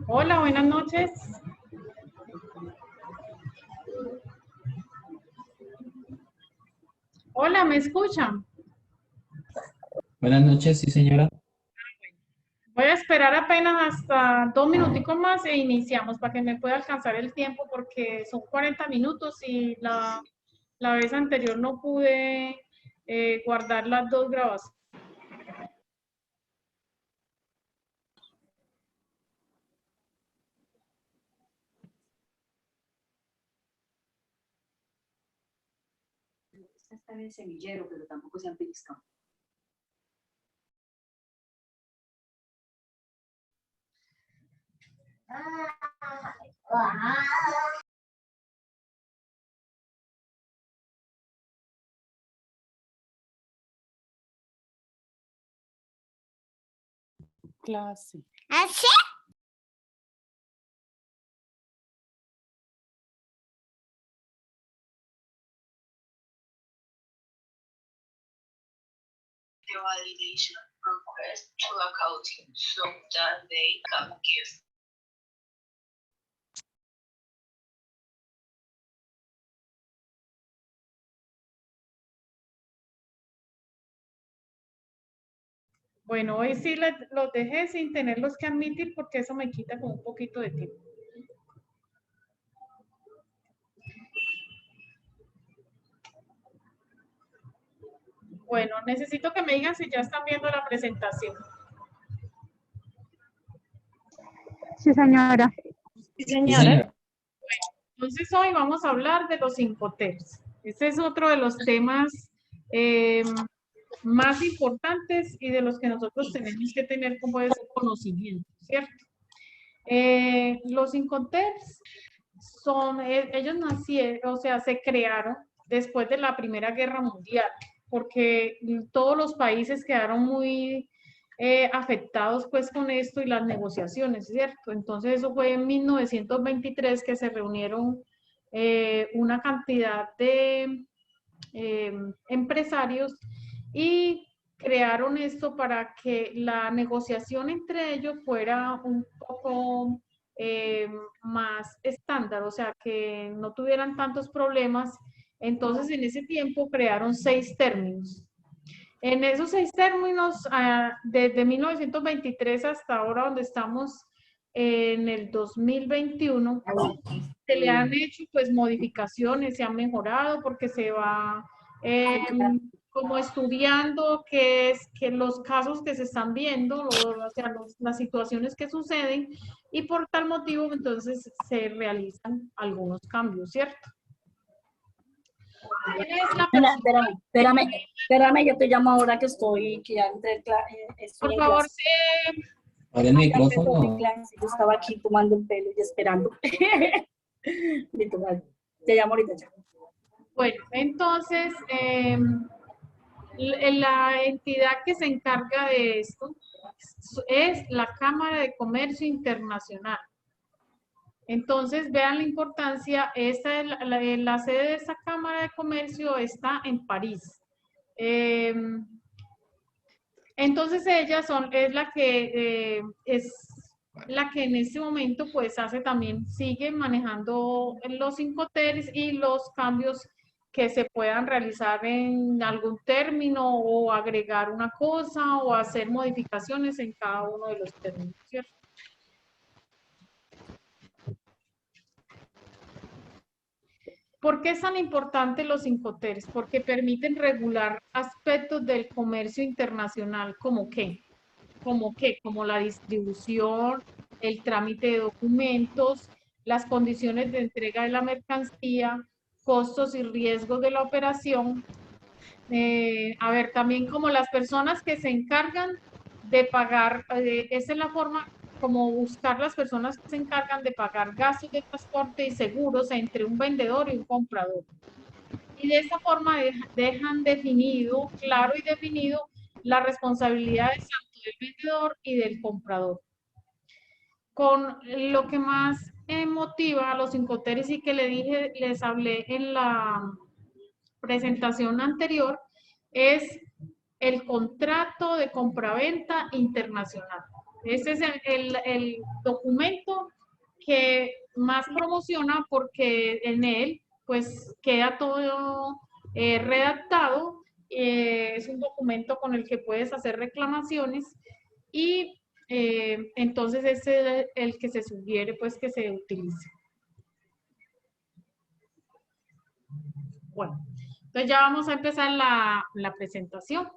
Hola, buenas noches. Hola, ¿me escuchan? Buenas noches, sí señora. Voy a esperar apenas hasta 2 minuticos más e iniciamos para que me pueda alcanzar el tiempo porque son 40 minutos y la vez anterior no pude guardar las dos grabaciones. Esta está en el semillero, pero tampoco se han pellizcado. Clase. ¿Así? The validation request to accounting so that they can give. Bueno, hoy sí los dejé sin tenerlos que admitir porque eso me quita como un poquito de tiempo. Bueno, necesito que me digan si ya están viendo la presentación. Sí, señora. Sí, señora. Entonces hoy vamos a hablar de los Incoterms. Este es otro de los temas más importantes y de los que nosotros tenemos que tener como ese conocimiento, ¿cierto? Los Incoterms son, ellos nacieron, o sea, se crearon después de la Primera Guerra Mundial, porque todos los países quedaron muy afectados pues con esto y las negociaciones, ¿cierto? Entonces eso fue en 1923 que se reunieron una cantidad de empresarios y crearon esto para que la negociación entre ellos fuera un poco más estándar, o sea, que no tuvieran tantos problemas. Entonces, en ese tiempo crearon 6 términos. En esos 6 términos, desde 1923 hasta ahora, donde estamos en el 2021, se le han hecho pues modificaciones, se han mejorado porque se va como estudiando qué es que los casos que se están viendo, o sea, las situaciones que suceden, y por tal motivo entonces se realizan algunos cambios, ¿cierto? ¿Quién es la persona? Espérame, yo te llamo ahora que estoy, que ya estoy Por en favor, clase. Ahora el Ya empezó mi micrófono. clase, yo estaba aquí tomando el pelo y esperando. Listo, vale. Te llamo ahorita ya. bueno, entonces la entidad que se encarga de esto es la Cámara de Comercio Internacional. Entonces, vean la importancia, la sede de esta Cámara de Comercio está en París. Entonces, es la que en este momento pues hace también, sigue manejando los Incoterms y los cambios que se puedan realizar en algún término o agregar una cosa o hacer modificaciones en cada uno de los términos, ¿cierto? ¿Por qué es tan importante los Incoterms? Porque permiten regular aspectos del comercio internacional, ¿como qué? ¿Como qué? Como la distribución, el trámite de documentos, las condiciones de entrega de la mercancía, costos y riesgos de la operación. A ver, también como las personas que se encargan de pagar, esa es la forma como buscar las personas que se encargan de pagar gastos de transporte y seguros entre un vendedor y un comprador. Y de esta forma dejan definido, claro y definido, las responsabilidades tanto del vendedor y del comprador. Con lo que más motiva a los Incoterms y que les hablé en la presentación anterior, es el contrato de compraventa internacional. Ese es el documento que más promociona porque en él pues queda todo redactado. Es un documento con el que puedes hacer reclamaciones y entonces ese es el que se sugiere pues que se utilice. Bueno, entonces ya vamos a empezar la presentación.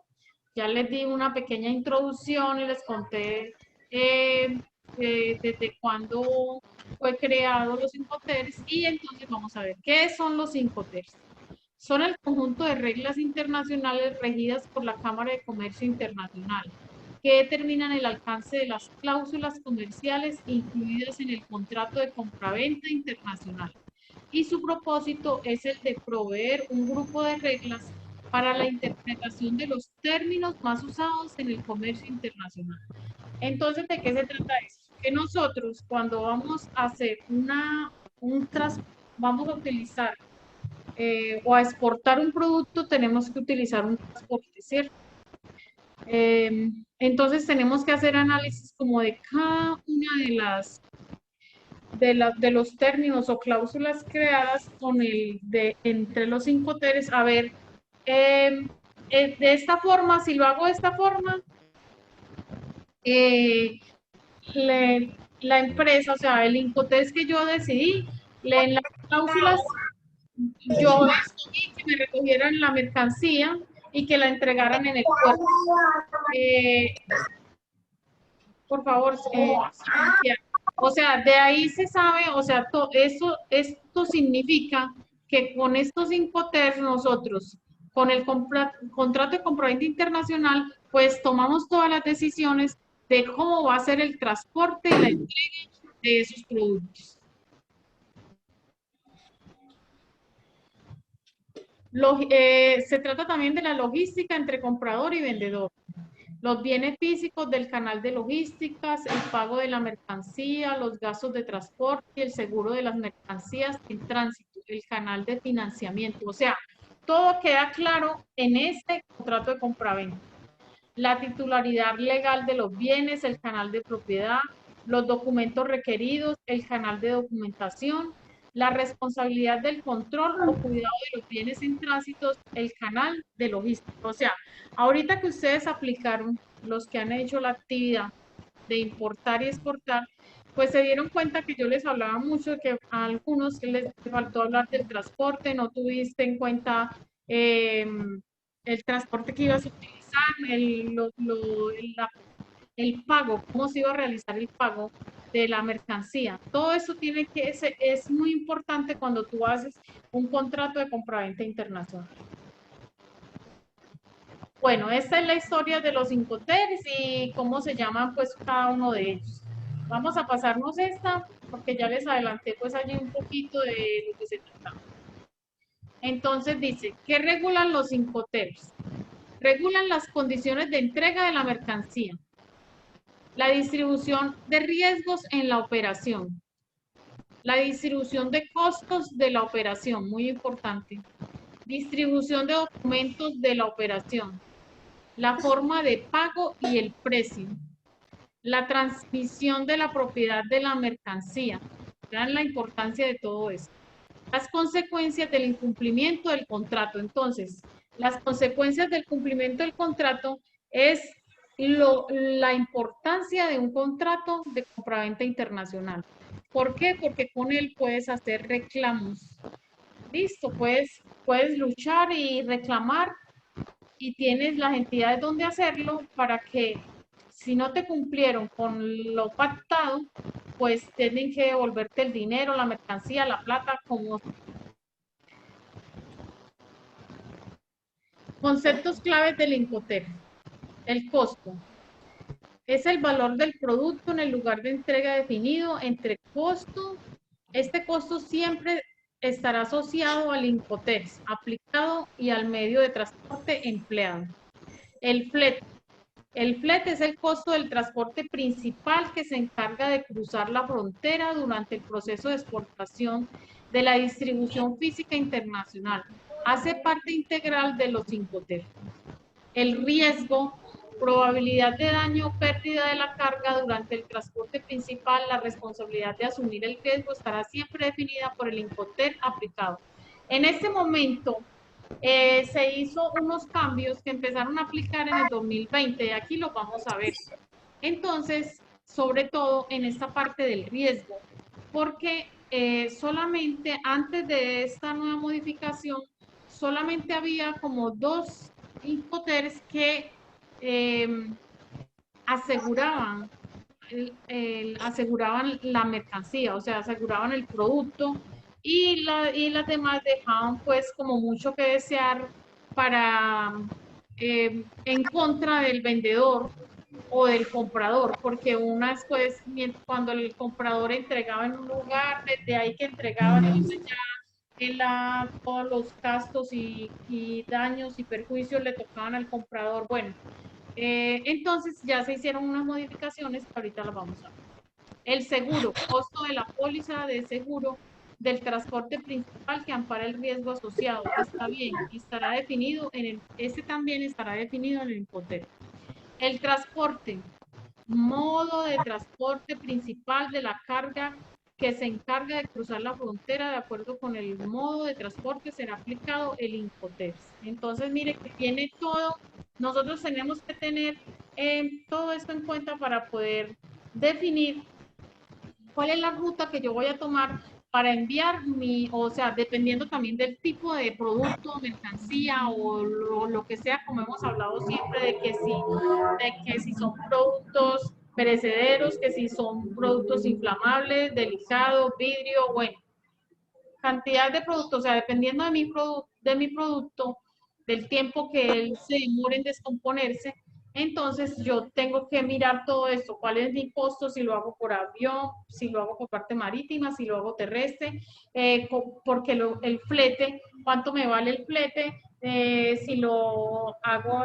Ya les di una pequeña introducción y les conté desde cuándo fue creado los Incoterms y entonces vamos a ver qué son los Incoterms. Son el conjunto de reglas internacionales regidas por la Cámara de Comercio Internacional que determinan el alcance de las cláusulas comerciales incluidas en el contrato de compraventa internacional. Y su propósito es el de proveer un grupo de reglas para la interpretación de los términos más usados en el comercio internacional. Entonces, ¿de qué se trata esto? Que nosotros cuando vamos a hacer vamos a utilizar o a exportar un producto, tenemos que utilizar un transporte, ¿cierto? Entonces tenemos que hacer análisis como de cada una de los términos o cláusulas creadas entre los Incoterms, a ver, de esta forma, si lo hago de esta forma, la empresa, o sea, el Incoterms que yo decidí, en las cláusulas, yo decidí que me recogieran la mercancía y que la entregaran en el puerto. Por favor, o sea, de ahí se sabe, o sea, esto significa que con estos Incoterms nosotros, con el contrato de compraventa internacional, pues tomamos todas las decisiones de cómo va a ser el transporte y la entrega de esos productos. Se trata también de la logística entre comprador y vendedor. Los bienes físicos del canal de logísticas, el pago de la mercancía, los gastos de transporte y el seguro de las mercancías en tránsito, el canal de financiamiento. O sea, todo queda claro en este contrato de compraventa. La titularidad legal de los bienes, el canal de propiedad, los documentos requeridos, el canal de documentación, la responsabilidad del control o cuidado de los bienes en tránsito, el canal de logística. O sea, ahorita que ustedes aplicaron, los que han hecho la actividad de importar y exportar, pues se dieron cuenta que yo les hablaba mucho de que a algunos les faltó hablar del transporte, no tuviste en cuenta el transporte que ibas a utilizar, el pago, cómo se iba a realizar el pago de la mercancía. Todo eso es muy importante cuando tú haces un contrato de compraventa internacional. Bueno, esta es la historia de los Incoterms y cómo se llaman pues cada uno de ellos. Vamos a pasarnos esta porque ya les adelanté pues allí un poquito de lo que se trata. Entonces dice, ¿qué regulan los Incoterms? Regulan las condiciones de entrega de la mercancía, la distribución de riesgos en la operación, la distribución de costos de la operación, muy importante, distribución de documentos de la operación, la forma de pago y el precio, la transmisión de la propiedad de la mercancía. Vean la importancia de todo esto. Las consecuencias del incumplimiento del contrato. Entonces, las consecuencias del cumplimiento del contrato es la importancia de un contrato de compraventa internacional. ¿Por qué? Porque con él puedes hacer reclamos. Listo, puedes luchar y reclamar y tienes las entidades donde hacerlo para que si no te cumplieron con lo pactado, pues tienen que devolverte el dinero, la mercancía, la plata, como... Conceptos claves del Incoterm. El costo. Es el valor del producto en el lugar de entrega definido entre costo. Este costo siempre estará asociado al Incoterm aplicado y al medio de transporte empleado. El flete. El flete es el costo del transporte principal que se encarga de cruzar la frontera durante el proceso de exportación de la distribución física internacional. Hace parte integral de los Incoterms. El riesgo probabilidad de daño o pérdida de la carga durante el transporte principal, la responsabilidad de asumir el riesgo estará siempre definida por el Incoterm aplicado. En este momento se hizo unos cambios que empezaron a aplicar en el 2020 y aquí lo vamos a ver. Entonces, sobre todo en esta parte del riesgo, porque solamente antes de esta nueva modificación, solamente había como 2 Incoterms que aseguraban la mercancía, o sea, aseguraban el producto y las demás dejaban pues como mucho que desear para en contra del vendedor o del comprador, porque unas pues cuando el comprador entregaba en un lugar, desde ahí que entregaban, entonces ya todos los gastos y daños y perjuicios le tocaban al comprador. Bueno, entonces ya se hicieron unas modificaciones que ahorita las vamos a ver. El seguro, costo de la póliza de seguro del transporte principal que ampara el riesgo asociado. Está bien, estará definido este también estará definido en el Incoterm. El transporte, modo de transporte principal de la carga que se encarga de cruzar la frontera de acuerdo con el modo de transporte será aplicado el Incoterm. Entonces, mire que tiene todo, nosotros tenemos que tener todo esto en cuenta para poder definir cuál es la ruta que yo voy a tomar para enviar o sea, dependiendo también del tipo de producto, mercancía o lo que sea, como hemos hablado siempre, de que si son productos perecederos, que si son productos inflamables, delicados, vidrio, bueno, cantidad de productos, o sea, dependiendo de mi producto, del tiempo que él se demore en descomponerse, entonces yo tengo que mirar todo esto, cuál es mi costo, si lo hago por avión, si lo hago por parte marítima, si lo hago terrestre, porque el flete, cuánto me vale el flete, si lo hago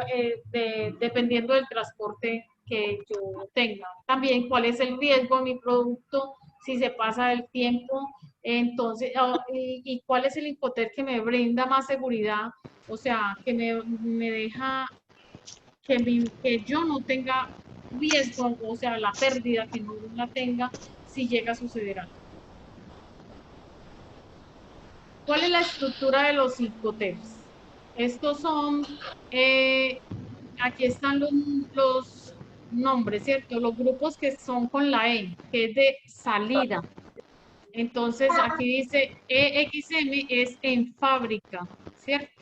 dependiendo del transporte que yo tenga. También cuál es el riesgo de mi producto, si se pasa del tiempo, entonces, y cuál es el Incoterm que me brinda más seguridad, o sea, que me deja que yo no tenga riesgo, o sea, la pérdida, que no la tenga si llega a suceder algo. ¿Cuál es la estructura de los Incoterms? Estos son, aquí están los nombres, ¿cierto? Los grupos que son con la E, que es de salida. Entonces, aquí dice EXM es en fábrica, ¿cierto?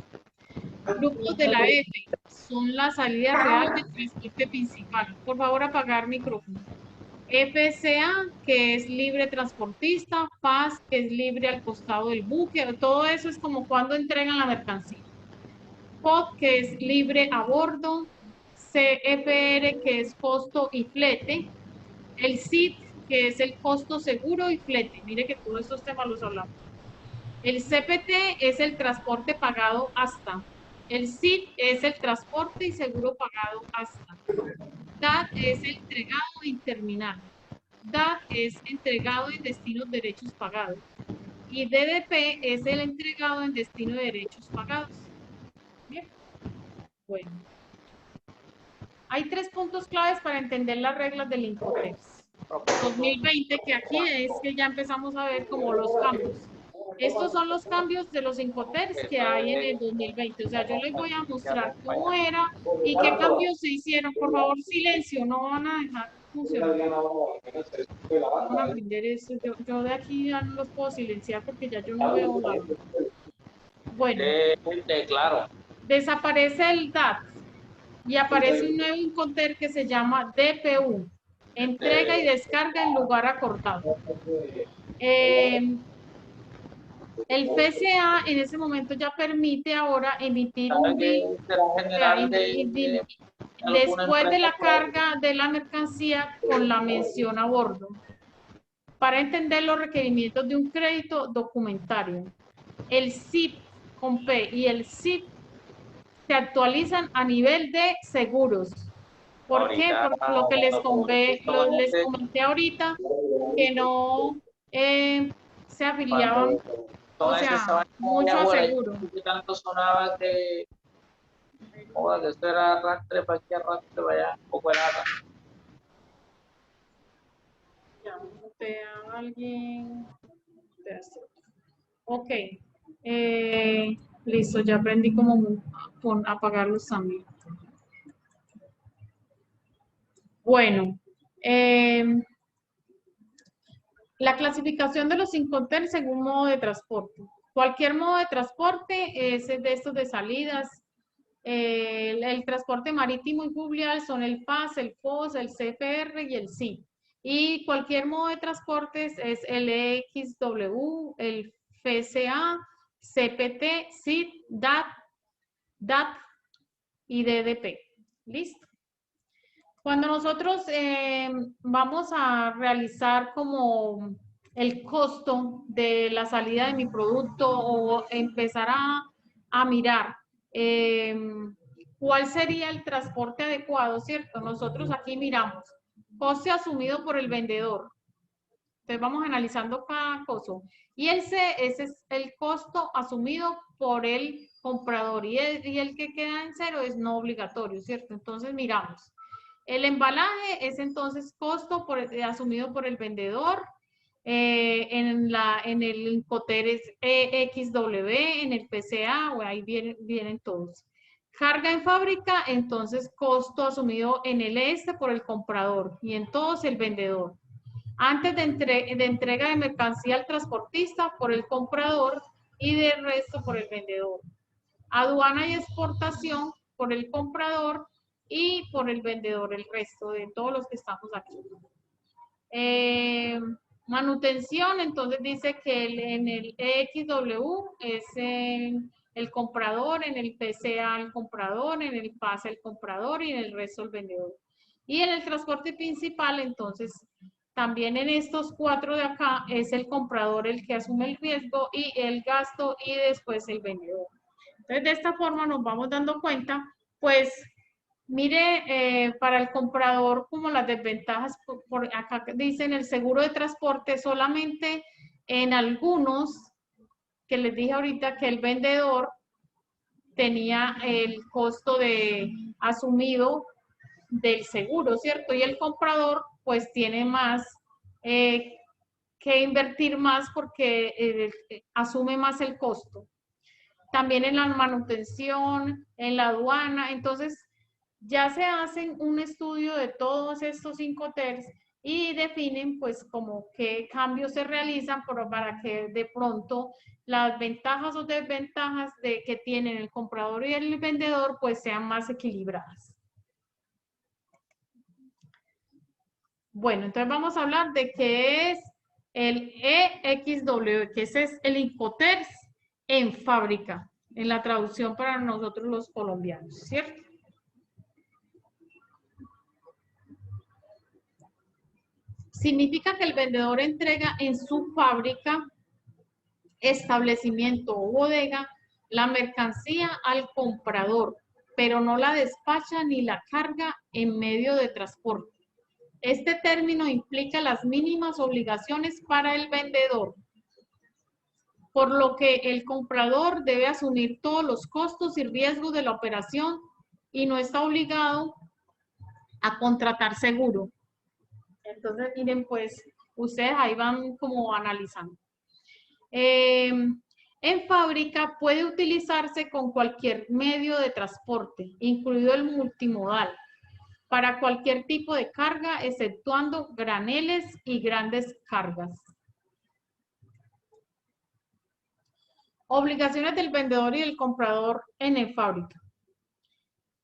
Grupos de la F son la salida real del transporte principal. Por favor, apagar micrófono. FCA, que es libre transportista, FAS, que es libre al costado del buque, todo eso es como cuando entregan la mercancía. POT, que es libre a bordo, CFR, que es costo y flete, el CIT, que es el costo seguro y flete. Mire que todos estos temas los hablamos. El CPT es el transporte pagado hasta. El CIT es el transporte y seguro pagado hasta. DAT es el entregado en terminal. DAT es entregado en destino de derechos pagados. Y DDP es el entregado en destino de derechos pagados. Bien. Bueno. Hay 3 puntos claves para entender las reglas del Incoterm 2020, que aquí es que ya empezamos a ver como los cambios. Estos son los cambios de los Incoterms que hay en el 2020. O sea, yo les voy a mostrar cómo era y qué cambios se hicieron. Por favor, silencio, no van a dejar funcionar. Van a aprender eso. Yo de aquí ya no los puedo silenciar porque ya yo no veo nada. Bueno, claro. desaparece el DAT y aparece un nuevo Incoterm que se llama DPU. Entrega y descarga en lugar acordado. El PCA en ese momento ya permite ahora emitir un bill después de la carga de la mercancía con la mención a bordo para entender los requerimientos de un crédito documentario. El CIP con P y el CIP se actualizan a nivel de seguros. ¿Por qué? Porque lo que les comenté ahorita, que no se afiliaban, o sea, mucho a seguro. Tanto sonaba que Ahora que esto era arrastre para aquí, arrastre para allá, un poco era arrastre. Ya, te a alguien. Te hace. Ok. Listo, ya aprendí cómo apagarlos también. Bueno, la clasificación de los Incoterms según modo de transporte. Cualquier modo de transporte es de estos de salidas. El transporte marítimo y fluvial son el PAS, el FOS, el CFR y el SI. Y cualquier modo de transporte es el EXW, el FCA, CPT, SID, DAT y DDP. ¿Listo? Cuando nosotros vamos a realizar como el costo de la salida de mi producto o empezar a mirar cuál sería el transporte adecuado, ¿cierto? Nosotros aquí miramos coste asumido por el vendedor. Entonces vamos analizando cada costo. Y ese es el costo asumido por el comprador y el que queda en cero es no obligatorio, ¿cierto? Entonces miramos. El embalaje es entonces costo asumido por el vendedor. En el Incoterm es EXW, en el PCA, o ahí vienen todos. Carga en fábrica, entonces costo asumido en el por el comprador y en todos el vendedor. Antes de entrega de mercancía al transportista por el comprador y del resto por el vendedor. Aduana y exportación por el comprador y por el vendedor, el resto de todos los que estamos aquí. Manutención, entonces dice que en el EXW es el comprador, en el PCA el comprador, en el PAS el comprador y en el resto el vendedor. Y en el transporte principal, entonces, también en estos 4 de acá es el comprador el que asume el riesgo y el gasto y después el vendedor. Entonces, de esta forma nos vamos dando cuenta, pues, mire, para el comprador, como las desventajas, por acá dicen el seguro de transporte solamente en algunos, que les dije ahorita que el vendedor tenía el costo asumido del seguro, ¿cierto? Y el comprador, pues, tiene más que invertir más porque asume más el costo. También en la manutención, en la aduana. Entonces, ya se hacen un estudio de todos estos Incoterms y definen pues como qué cambios se realizan para que de pronto las ventajas o desventajas que tienen el comprador y el vendedor pues sean más equilibradas. Bueno, entonces vamos a hablar de qué es el EXW, que ese es el Incoterms en fábrica, en la traducción para nosotros los colombianos, ¿cierto? Significa que el vendedor entrega en su fábrica, establecimiento o bodega la mercancía al comprador, pero no la despacha ni la carga en medio de transporte. Este término implica las mínimas obligaciones para el vendedor, por lo que el comprador debe asumir todos los costos y riesgos de la operación y no está obligado a contratar seguro. Entonces, miren, pues, ustedes ahí van como analizando. En fábrica puede utilizarse con cualquier medio de transporte, incluido el multimodal, para cualquier tipo de carga, exceptuando graneles y grandes cargas. Obligaciones del vendedor y del comprador en fábrica.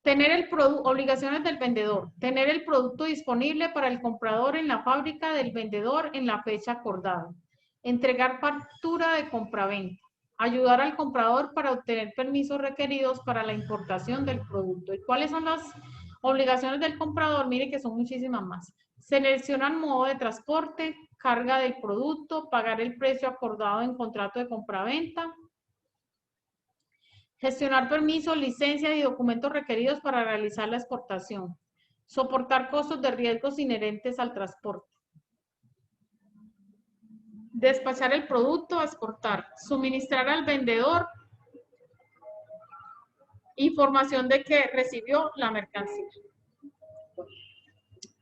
Obligaciones del vendedor. Tener el producto disponible para el comprador en la fábrica del vendedor en la fecha acordada. Entregar factura de compraventa. Ayudar al comprador para obtener permisos requeridos para la importación del producto. ¿Y cuáles son las obligaciones del comprador? Mire que son muchísimas más. Seleccionar modo de transporte, carga del producto, pagar el precio acordado en contrato de compraventa. Gestionar permisos, licencias y documentos requeridos para realizar la exportación. Soportar costos de riesgos inherentes al transporte. Despachar el producto a exportar. Suministrar al vendedor información de que recibió la mercancía.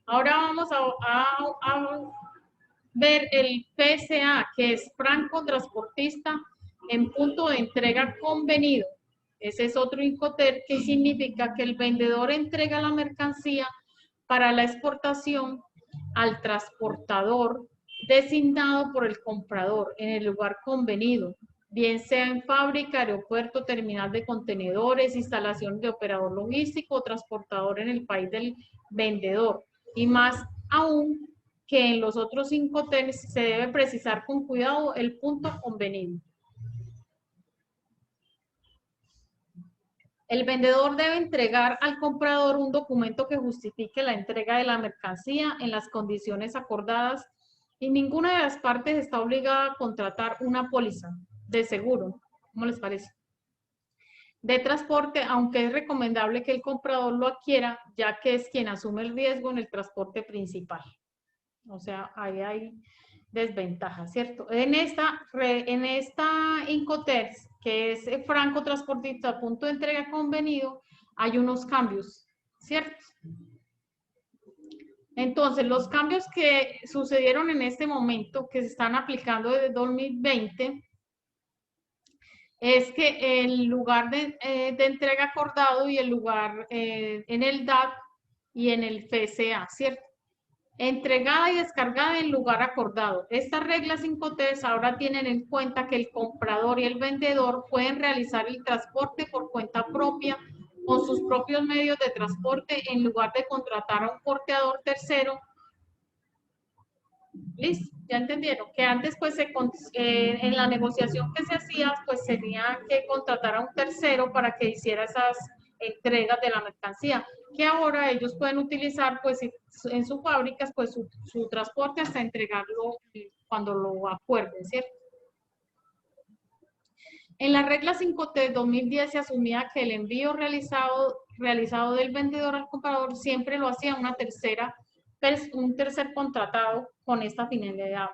Ahora vamos a ver el PSA, que es franco transportista en punto de entrega convenido. Ese es otro Incoterm que significa que el vendedor entrega la mercancía para la exportación al transportador designado por el comprador en el lugar convenido, bien sea en fábrica, aeropuerto, terminal de contenedores, instalación de operador logístico o transportador en el país del vendedor. Y más aún que en los otros Incoterms se debe precisar con cuidado el punto convenido. El vendedor debe entregar al comprador un documento que justifique la entrega de la mercancía en las condiciones acordadas y ninguna de las partes está obligada a contratar una póliza de seguro. ¿Cómo les parece? De transporte, aunque es recomendable que el comprador lo adquiera, ya que es quien asume el riesgo en el transporte principal. O sea, ahí hay desventajas, ¿cierto? En esta Incoterm, que es franco transportista a punto de entrega convenido, hay unos cambios, ¿cierto? Entonces, los cambios que sucedieron en este momento, que se están aplicando desde 2020, es que el lugar de entrega acordado y el lugar en el DAT y en el FCA, ¿cierto? Entregada y descargada en lugar acordado. Estas reglas Incoterm ahora tienen en cuenta que el comprador y el vendedor pueden realizar el transporte por cuenta propia con sus propios medios de transporte en lugar de contratar a un porteador tercero. ¿Listo? ¿Ya entendieron? Que antes, pues, en la negociación que se hacía, pues, tenía que contratar a un tercero para que hiciera esas entregas de la mercancía, que ahora ellos pueden utilizar, pues, en sus fábricas, pues, su transporte hasta entregarlo cuando lo acuerden, ¿cierto? En la regla 5T de 2010 se asumía que el envío realizado del vendedor al comprador siempre lo hacía un tercer contratado con esta finalidad.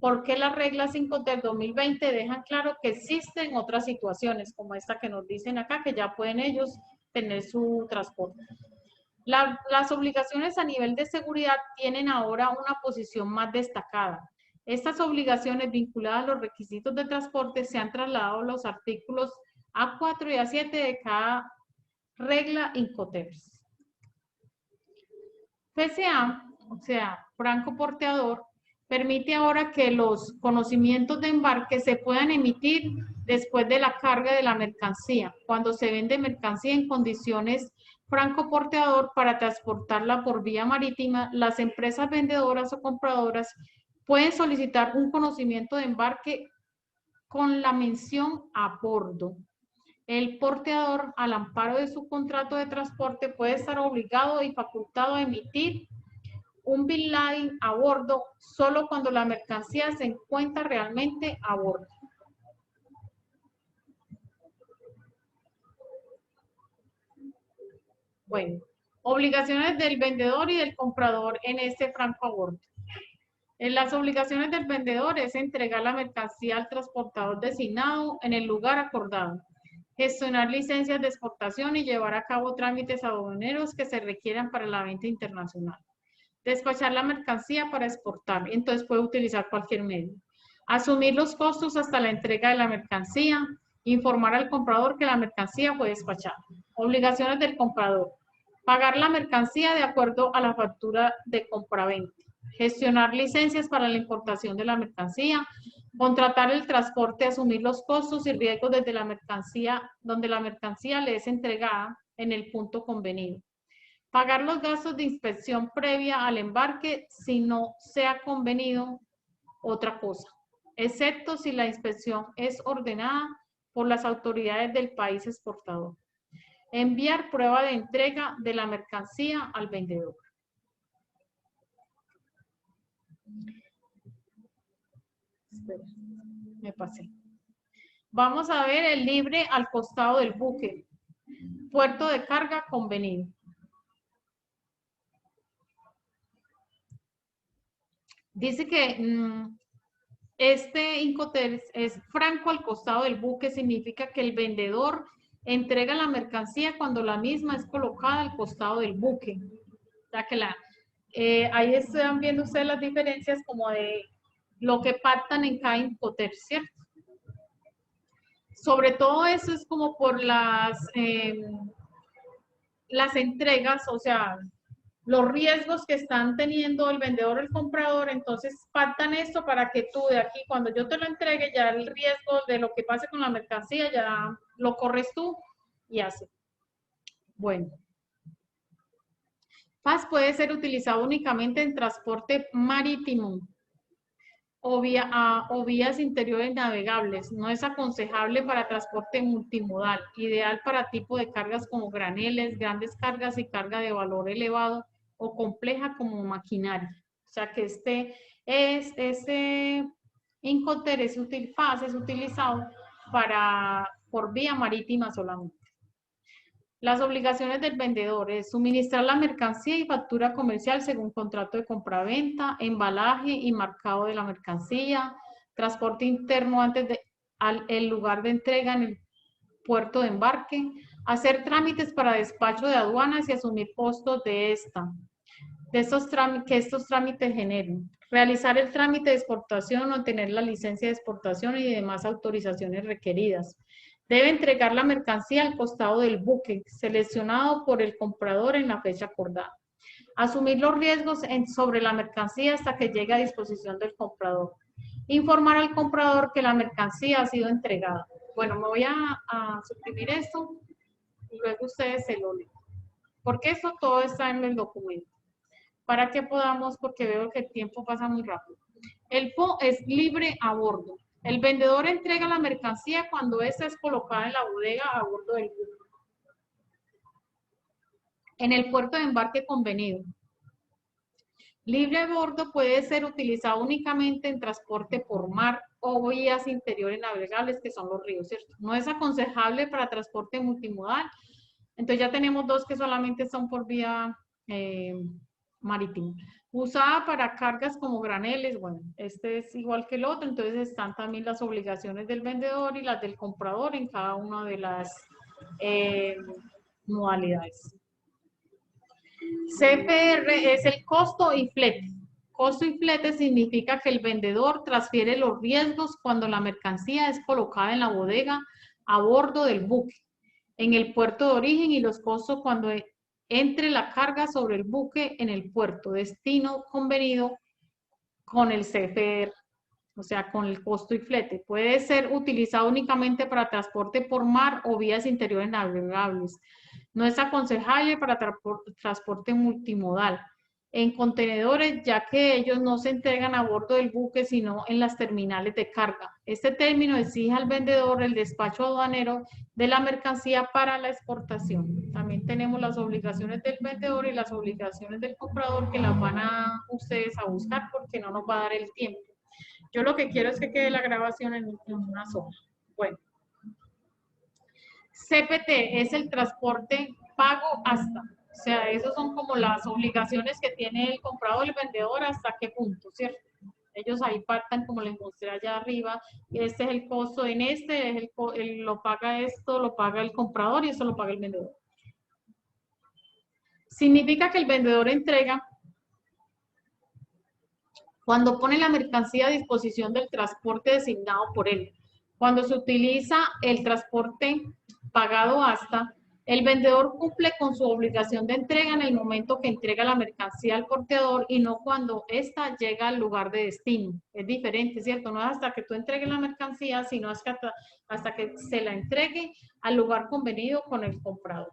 Porque las reglas 5 del 2020 dejan claro que existen otras situaciones, como esta que nos dicen acá, que ya pueden ellos tener su transporte. Las obligaciones a nivel de seguridad tienen ahora una posición más destacada. Estas obligaciones vinculadas a los requisitos de transporte se han trasladado a los artículos A4 y A7 de cada regla Incoterm. PSA, o sea, franco porteador, permite ahora que los conocimientos de embarque se puedan emitir después de la carga de la mercancía, cuando se vende mercancía en condiciones franco porteador para transportarla por vía marítima. Las empresas vendedoras o compradoras pueden solicitar un conocimiento de embarque con la mención a bordo. El porteador, al amparo de su contrato de transporte, puede estar obligado y facultado a emitir un bill line a bordo solo cuando la mercancía se encuentra realmente a bordo. Bueno, obligaciones del vendedor y del comprador en este franco a bordo. En las obligaciones del vendedor es entregar la mercancía al transportador designado en el lugar acordado, gestionar licencias de exportación y llevar a cabo trámites aduaneros que se requieran para la venta internacional. Despachar la mercancía para exportar, entonces puede utilizar cualquier medio. Asumir los costos hasta la entrega de la mercancía, informar al comprador que la mercancía fue despachada. Obligaciones del comprador. Pagar la mercancía de acuerdo a la factura de compraventa. Gestionar licencias para la importación de la mercancía. Contratar el transporte, asumir los costos y riesgos desde la mercancía, donde la mercancía le es entregada en el punto convenido. Pagar los gastos de inspección previa al embarque si no se ha convenido otra cosa, excepto si la inspección es ordenada por las autoridades del país exportador. Enviar prueba de entrega de la mercancía al vendedor. Espera, me pasé. Vamos a ver el libre al costado del buque. Puerto de carga convenido. Dice que este Incoterm es franco al costado del buque, significa que el vendedor entrega la mercancía cuando la misma es colocada al costado del buque. O sea que ahí están viendo ustedes las diferencias como de lo que pactan en cada Incoterm, ¿cierto? Sobre todo eso es como por las entregas, o sea, los riesgos que están teniendo el vendedor o el comprador, entonces pactan esto para que tú de aquí, cuando yo te lo entregue, ya el riesgo de lo que pase con la mercancía ya lo corres tú y así. Bueno. PAS puede ser utilizado únicamente en transporte marítimo o vías interiores navegables. No es aconsejable para transporte multimodal, ideal para tipo de cargas como graneles, grandes cargas y carga de valor elevado o compleja como maquinaria. O sea que este Incoterm es utilizado por vía marítima solamente. Las obligaciones del vendedor es suministrar la mercancía y factura comercial según contrato de compraventa, embalaje y marcado de la mercancía, transporte interno antes el lugar de entrega en el puerto de embarque, hacer trámites para despacho de aduanas y asumir costos que estos trámites generen, realizar el trámite de exportación o tener la licencia de exportación y demás autorizaciones requeridas. Debe entregar la mercancía al costado del buque, seleccionado por el comprador en la fecha acordada. Asumir los riesgos sobre la mercancía hasta que llegue a disposición del comprador. Informar al comprador que la mercancía ha sido entregada. Bueno, me voy a suprimir esto y luego ustedes se lo leen. Porque eso todo está en el documento. Para que podamos, porque veo que el tiempo pasa muy rápido. El PO es libre a bordo. El vendedor entrega la mercancía cuando ésta es colocada en la bodega a bordo del buque. En el puerto de embarque convenido. Libre a bordo puede ser utilizado únicamente en transporte por mar o vías interiores navegables, que son los ríos, ¿cierto? No es aconsejable para transporte multimodal. Entonces ya tenemos dos que solamente son por vía marítimo. Usada para cargas como graneles, bueno, este es igual que el otro, entonces están también las obligaciones del vendedor y las del comprador en cada una de las modalidades. CPR es el costo y flete. Costo y flete significa que el vendedor transfiere los riesgos cuando la mercancía es colocada en la bodega a bordo del buque, en el puerto de origen, y los costos cuando entre la carga sobre el buque en el puerto destino convenido con el CFR, o sea, con el costo y flete. Puede ser utilizado únicamente para transporte por mar o vías interiores navegables. No es aconsejable para transporte multimodal en contenedores, ya que ellos no se entregan a bordo del buque, sino en las terminales de carga. Este término exige al vendedor el despacho aduanero de la mercancía para la exportación. También tenemos las obligaciones del vendedor y las obligaciones del comprador, que las van a ustedes a buscar porque no nos va a dar el tiempo. Yo lo que quiero es que quede la grabación en una sola. Bueno. CPT es el transporte pago hasta. O sea, esas son como las obligaciones que tiene el comprador, el vendedor, hasta qué punto, ¿cierto? Ellos ahí pactan, como les mostré allá arriba, este es el costo en este, es lo paga esto, lo paga el comprador y eso lo paga el vendedor. Significa que el vendedor entrega cuando pone la mercancía a disposición del transporte designado por él. Cuando se utiliza el transporte pagado hasta, el vendedor cumple con su obligación de entrega en el momento que entrega la mercancía al porteador y no cuando ésta llega al lugar de destino. Es diferente, ¿cierto? No es hasta que tú entregues la mercancía, sino hasta que se la entregue al lugar convenido con el comprador.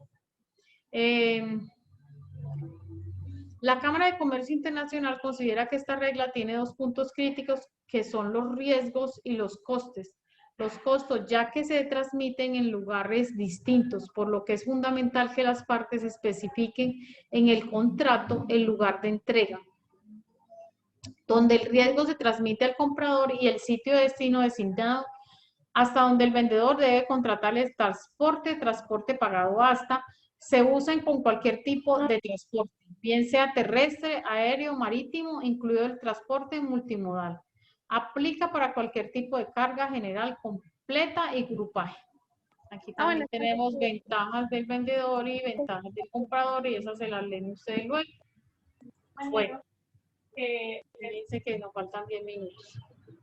La Cámara de Comercio Internacional considera que esta regla tiene dos puntos críticos, que son los riesgos y los costes. Los costos, ya que se transmiten en lugares distintos, por lo que es fundamental que las partes especifiquen en el contrato el lugar de entrega, donde el riesgo se transmite al comprador, y el sitio de destino designado, hasta donde el vendedor debe contratar el transporte pagado hasta, se usan con cualquier tipo de transporte, bien sea terrestre, aéreo, marítimo, incluido el transporte multimodal. Aplica para cualquier tipo de carga general completa y grupaje. Aquí también tenemos ventajas del vendedor y ventajas del comprador y esas se las leen ustedes luego. Bueno, dice que nos faltan 10 minutos.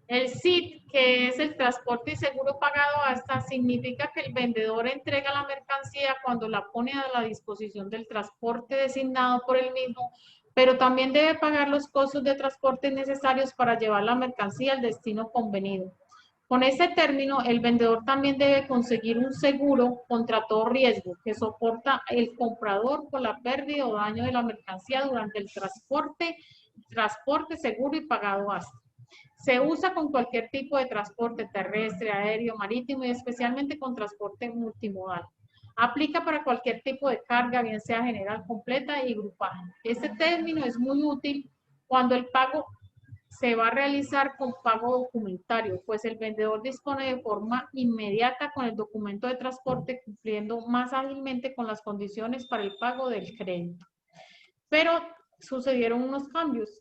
El SIT, que es el transporte y seguro pagado hasta, significa que el vendedor entrega la mercancía cuando la pone a la disposición del transporte designado por él mismo, pero también debe pagar los costos de transporte necesarios para llevar la mercancía al destino convenido. Con este término, el vendedor también debe conseguir un seguro contra todo riesgo que soporta el comprador por la pérdida o daño de la mercancía durante el transporte seguro y pagado hasta. Se usa con cualquier tipo de transporte terrestre, aéreo, marítimo y especialmente con transporte multimodal. Aplica para cualquier tipo de carga, bien sea general, completa y grupal. Este término es muy útil cuando el pago se va a realizar con pago documentario, pues el vendedor dispone de forma inmediata con el documento de transporte, cumpliendo más ágilmente con las condiciones para el pago del crédito. Pero sucedieron unos cambios.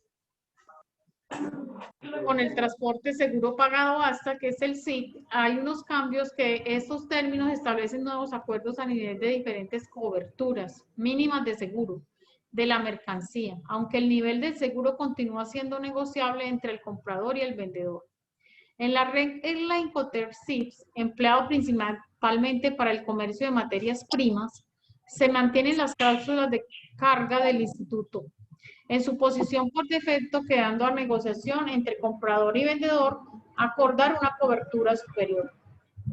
Con el transporte seguro pagado hasta, que es el SIC, hay unos cambios que estos términos establecen nuevos acuerdos a nivel de diferentes coberturas mínimas de seguro de la mercancía, aunque el nivel del seguro continúa siendo negociable entre el comprador y el vendedor. En la regla Incoterm SIPS, empleado principalmente para el comercio de materias primas, se mantienen las cláusulas de carga del instituto en su posición por defecto, quedando a negociación entre comprador y vendedor acordar una cobertura superior.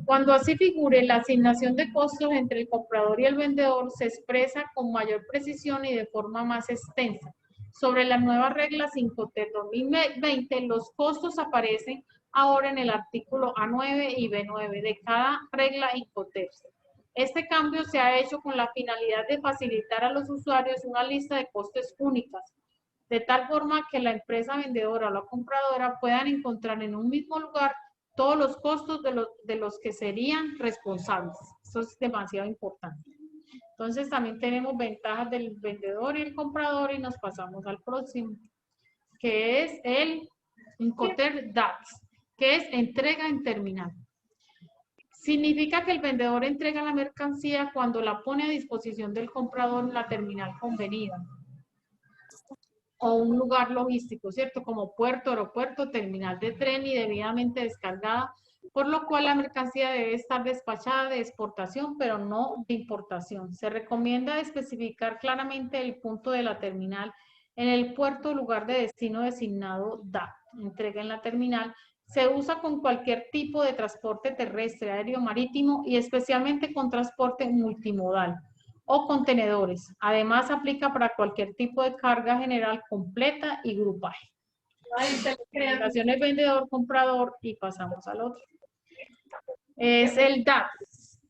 Cuando así figure, la asignación de costos entre el comprador y el vendedor se expresa con mayor precisión y de forma más extensa. Sobre las nuevas reglas Incoterm 2020, los costos aparecen ahora en el artículo A9 y B9 de cada regla Incoterm. Este cambio se ha hecho con la finalidad de facilitar a los usuarios una lista de costes únicas, de tal forma que la empresa vendedora o la compradora puedan encontrar en un mismo lugar todos los costos de los que serían responsables. Eso es demasiado importante. Entonces también tenemos ventajas del vendedor y el comprador y nos pasamos al próximo, que es el Incoterm DATS, que es entrega en terminal. Significa que el vendedor entrega la mercancía cuando la pone a disposición del comprador en la terminal convenida o un lugar logístico, ¿cierto? Como puerto, aeropuerto, terminal de tren y debidamente descargada, por lo cual la mercancía debe estar despachada de exportación, pero no de importación. Se recomienda especificar claramente el punto de la terminal en el puerto o lugar de destino designado DAT, entrega en la terminal. Se usa con cualquier tipo de transporte terrestre, aéreo, marítimo y especialmente con transporte multimodal o contenedores. Además, aplica para cualquier tipo de carga general completa y grupal. Relaciones vendedor-comprador y pasamos al otro. Es el DAT.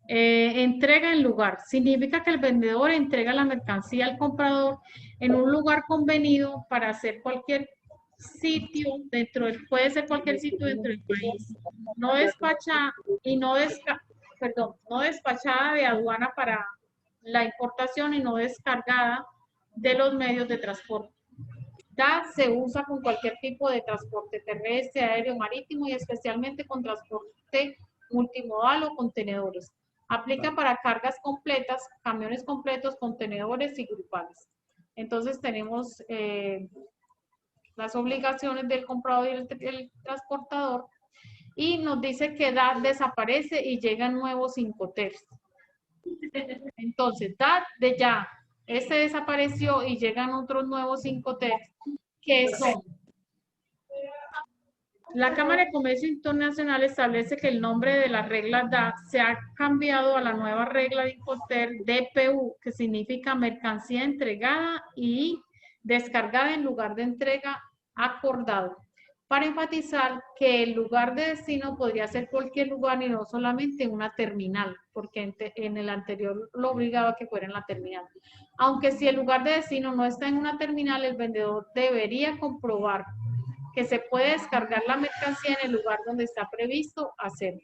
Entrega en lugar. Significa que el vendedor entrega la mercancía al comprador en un lugar convenido para hacer cualquier sitio dentro del, puede ser cualquier sitio dentro del país. No despacha y no despachada de aduana para la importación y no descargada de los medios de transporte. DAT se usa con cualquier tipo de transporte terrestre, aéreo, marítimo y especialmente con transporte multimodal o contenedores. Aplica para cargas completas, camiones completos, contenedores y grupales. Entonces tenemos las obligaciones del comprador y el transportador y nos dice que DAT desaparece y llegan nuevos Incoterm. Entonces, DAT de ya, este desapareció y llegan otros nuevos Incoterm, que son: la Cámara de Comercio Internacional establece que el nombre de la regla DAT se ha cambiado a la nueva regla de Incoterm DPU, que significa mercancía entregada y descargada en lugar de entrega acordado, para enfatizar que el lugar de destino podría ser cualquier lugar y no solamente una terminal, porque en el anterior lo obligaba a que fuera en la terminal. Aunque si el lugar de destino no está en una terminal, el vendedor debería comprobar que se puede descargar la mercancía en el lugar donde está previsto hacerlo.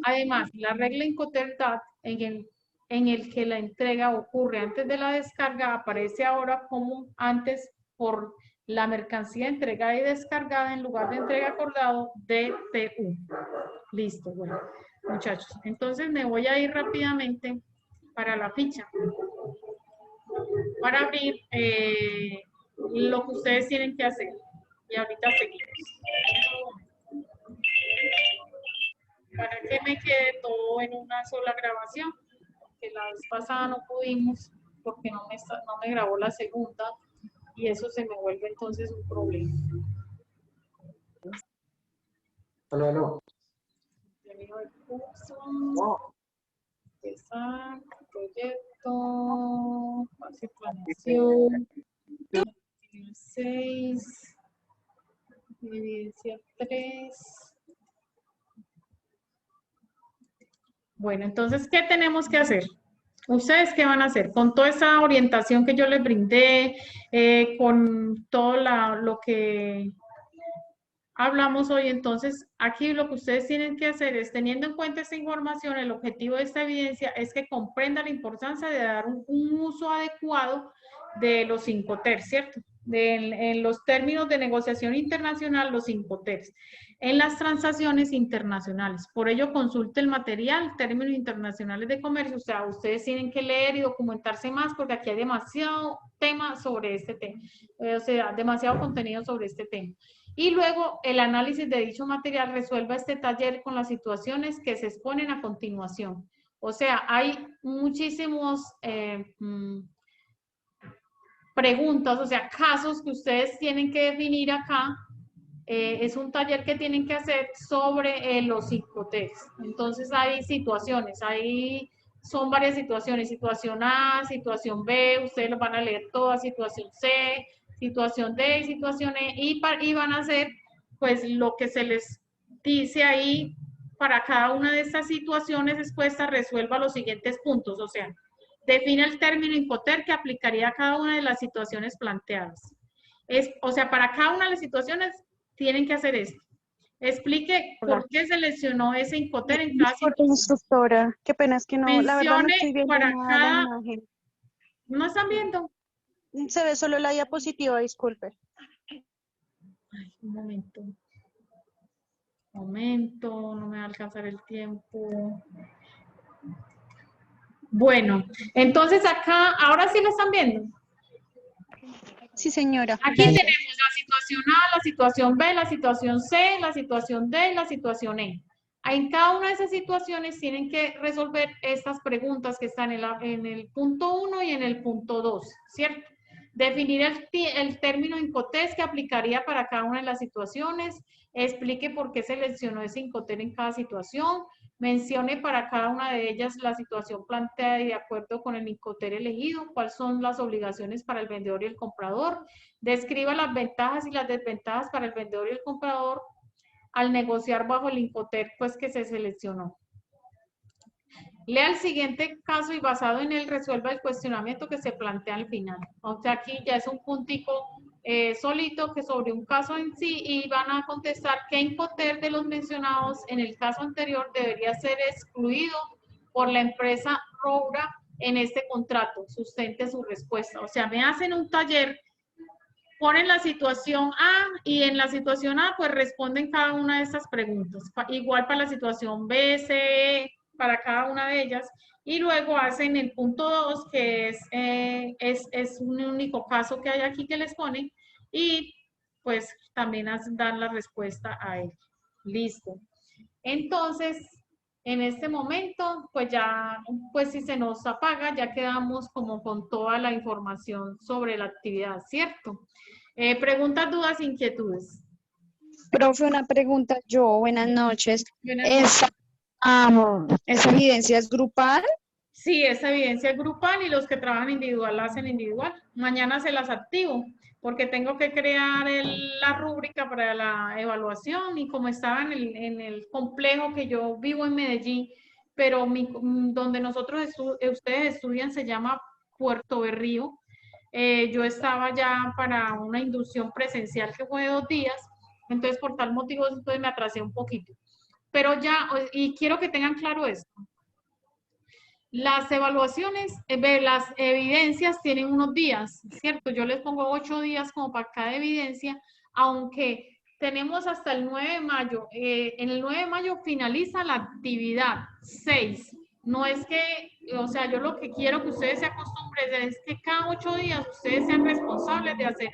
Además, la regla Incoterm DAT en el que la entrega ocurre antes de la descarga aparece ahora como antes por la mercancía entregada y descargada en lugar de entrega acordado, DPU. Listo, bueno. muchachos. Entonces me voy a ir rápidamente para la ficha, para abrir lo que ustedes tienen que hacer. Y ahorita seguimos. Para que me quede todo en una sola grabación, que la vez pasada no pudimos porque no me grabó la segunda y eso se me vuelve entonces un problema. Aló. Contenido del curso, empezar, proyecto, fase de planeación, actividad 6, evidencia 3. Bueno, entonces, ¿qué tenemos que hacer? ¿Ustedes qué van a hacer? Con toda esa orientación que yo les brindé, con todo lo que hablamos hoy, entonces, aquí lo que ustedes tienen que hacer es, teniendo en cuenta esta información, el objetivo de esta evidencia es que comprenda la importancia de dar un uso adecuado de los 5 TER, ¿cierto? En los términos de negociación internacional, los 5 TER. En las transacciones internacionales. Por ello, consulte el material, términos internacionales de comercio. O sea, ustedes tienen que leer y documentarse más porque aquí hay demasiado tema sobre este tema. O sea, demasiado contenido sobre este tema. Y luego, el análisis de dicho material resuelva este taller con las situaciones que se exponen a continuación. O sea, hay muchísimos preguntas, o sea, casos que ustedes tienen que definir acá. Es un taller que tienen que hacer sobre los 5 T's. Entonces hay situaciones, son varias situaciones, situación A, situación B, ustedes lo van a leer todas, situación C, situación D, situación E, y van a hacer pues lo que se les dice ahí para cada una de estas situaciones expuestas, resuelva los siguientes puntos, o sea, define el término Incoterm que aplicaría a cada una de las situaciones planteadas. O sea, para cada una de las situaciones tienen que hacer esto. Explique por qué seleccionó ese Incoterm en cada Disculpe, situación. instructora, qué pena, es que no, la verdad no Mencione estoy viendo para nada de cada... la imagen. ¿No están viendo? Se ve solo la diapositiva, disculpe. Ay, un momento. No me va a alcanzar el tiempo. Bueno, entonces acá, ahora sí lo están viendo. Sí, señora. Aquí Gracias. tenemos la situación A, la situación B, la situación C, la situación D y la situación E. En cada una de esas situaciones tienen que resolver estas preguntas que están en el punto 1 y en el punto 2, ¿cierto? Definir el término Incoterm que aplicaría para cada una de las situaciones, explique por qué seleccionó ese Incoterm en cada situación, mencione para cada una de ellas la situación planteada y de acuerdo con el Incoterm elegido, cuáles son las obligaciones para el vendedor y el comprador, describa las ventajas y las desventajas para el vendedor y el comprador al negociar bajo el Incoterm pues que se seleccionó. Lea el siguiente caso y basado en él resuelva el cuestionamiento que se plantea al final. O sea, aquí ya es un puntico solito que sobre un caso en sí y van a contestar qué Incoterm de los mencionados en el caso anterior debería ser excluido por la empresa Roura en este contrato. Sustente su respuesta. O sea, me hacen un taller, ponen la situación A y en la situación A pues responden cada una de estas preguntas. Igual para la situación B, C, para cada una de ellas, y luego hacen el punto 2, que es un único caso que hay aquí que les ponen, y pues también dan la respuesta a él. Listo. Entonces, en este momento, pues ya, pues si se nos apaga, ya quedamos como con toda la información sobre la actividad, ¿cierto? Preguntas, dudas, inquietudes. Profe, una pregunta yo, buenas noches. Buenas noches. ¿Esa evidencia es grupal? Sí, esa evidencia es grupal y los que trabajan individual la hacen individual. Mañana se las activo porque tengo que crear la rúbrica para la evaluación y como estaba en el complejo que yo vivo en Medellín, pero donde ustedes estudian se llama Puerto Berrío. Yo estaba ya para una inducción presencial que fue de 2 días, entonces por tal motivo entonces me atrasé un poquito. Pero ya, y quiero que tengan claro esto. Las evaluaciones, las evidencias tienen unos días, ¿cierto? Yo les pongo 8 días como para cada evidencia, aunque tenemos hasta el 9 de mayo. En el 9 de mayo finaliza la actividad 6. No es que, o sea, yo lo que quiero que ustedes se acostumbren es que cada 8 días ustedes sean responsables de hacer